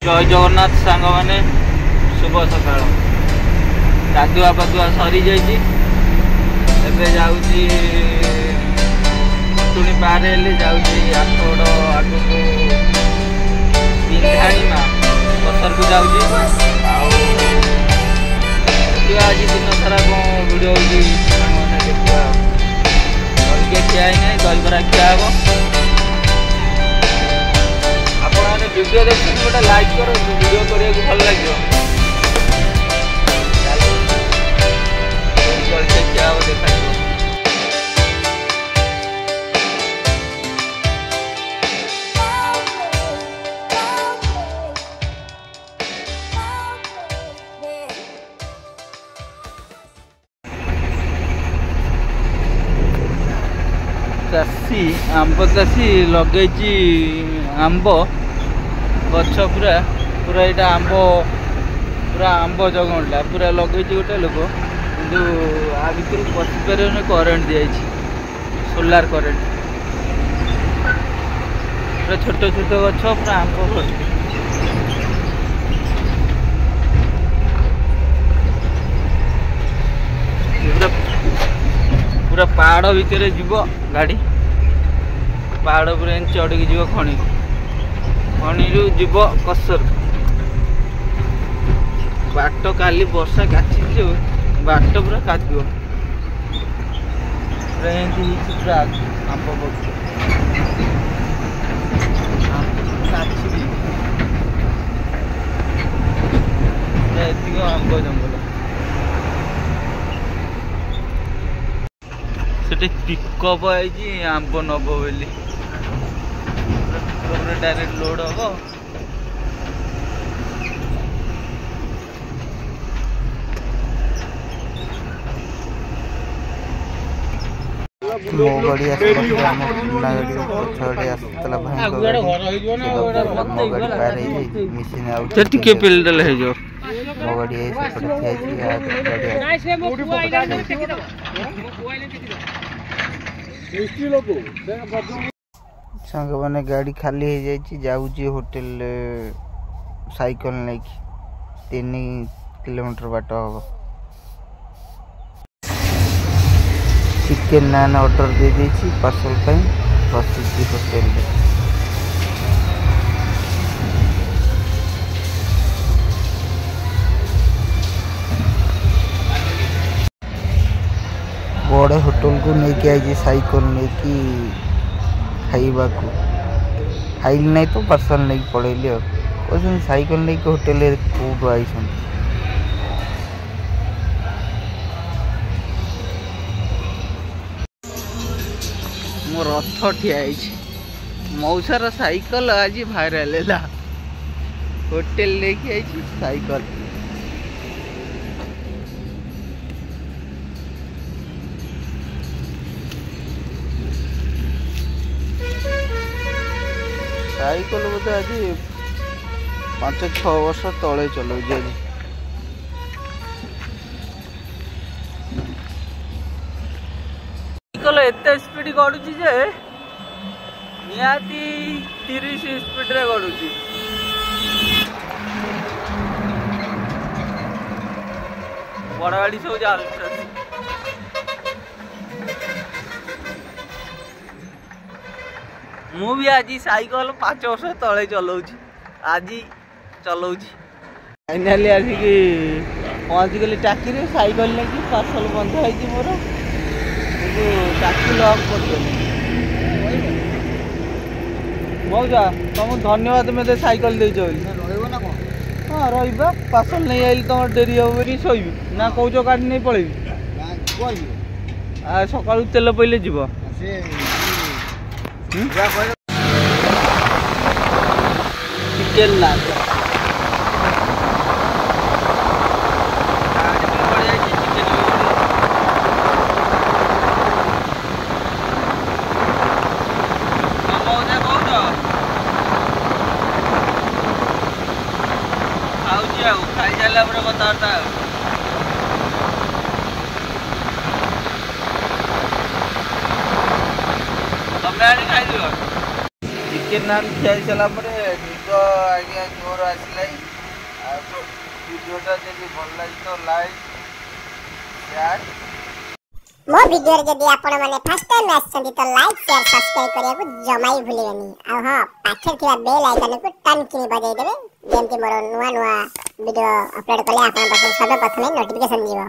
जय जगन्नाथ सांग मैंने शुभ सकाल गाधुआ पाधुआ सरी जाइए जाऊँगी पुणी पार जाऊँगी आठगड़ आगक पिंधाणी माँ बसर को जाऊँगी आज दिन सारा कौन भिड होने देखा जल्दी खिया ही ना दहीबरा खिया हे वीडियो देखते गोटे लाइक करो वीडियो करने भल लगे जल्दी क्या हो देखा चाषी आंब चाषी लगे आंब गछ पूरा पूरा यहाँ आंब पूरा आंब जगटा पूरा लगे गोटे लोक कि आ भर पशि पार करेन्ट दिखाई सोलार करेन्ट पूरा छोट छोट गछ पूरा आंब भर्ती पूरा पहाड़ भितर जीव गाड़ी पहाड़ पूरा चढ़ी जीव खणी खणी जीव कसर बाट काली वर्षा काची बाट पूरा कादुआ पूरा एमती पूरा आंब एतिक आंब जंगल से पिकअप आई आंब नब बोली डायरेक्ट लोड हम मो गाड़ी आसला गाड़ी पछड़े आसला भाई मो गाड़ी पार मिसिन आउट टिके पेलडल हे जो मो गाड़ी ए सेपटे थिया गाड़ी संग मैंने गाड़ी खाली हो जाऊँ होटेल साइकिल नहीं 3 किलोमीटर बाट हम चिकेन नान ऑर्डर दे देछि पार्सल पे बसी होटेल बड़े होटल को लेके आई साइकिल लेकी खाइबा को खाइल नहीं तो पार्सल नहीं पड़ेली और साइकिल नहीं होटेल कौट आई मो रथ ठिया मौसार साइकिल आज भाइराल है होटेल लेके आई साइकिल साइकिल बोधे आज 5-6 वर्ष तले चलो आज साइकिल एत स्पीड गड़ुची जे निहाती 30 स्पीड रे गड़ुची बड़ गाड़ी सब जा मु भी आज साइकिल 5 वर्ष तले चलाऊँ आज चलाऊँ फाइनाली आसिक पहुँची गली टाकी साइकिल नहीं पार्सल बंद हो मोर टाकी लक कर मौजा तुम धन्यवाद मत साइकिल दे हाँ रहा पार्सल नहीं आई तुम डेरी हम शोबी ना कौच गाड़ी नहीं पलैबी सका तेल पड़े जीव चिकेन नान खाई सारा कथबार्ता तमें आनी खाई चिकेन नान खाई सारा निद आइडिया जोर आसला वीडियोटा जब भल लगी तो लाइक शेयर मो वीडियो रे जदी आपण माने फर्स्ट टाइम आछन तो लाइक शेयर सब्सक्राइब करिया को जमाई भूलिबेनी आ हां पाखे थिबा बेल आइकन को टन किनी बजाई देबे जेमति मोर नुवा नुवा वीडियो अपलोड कले आपण पाखे सबे प्रथमे नोटिफिकेशन जीवो।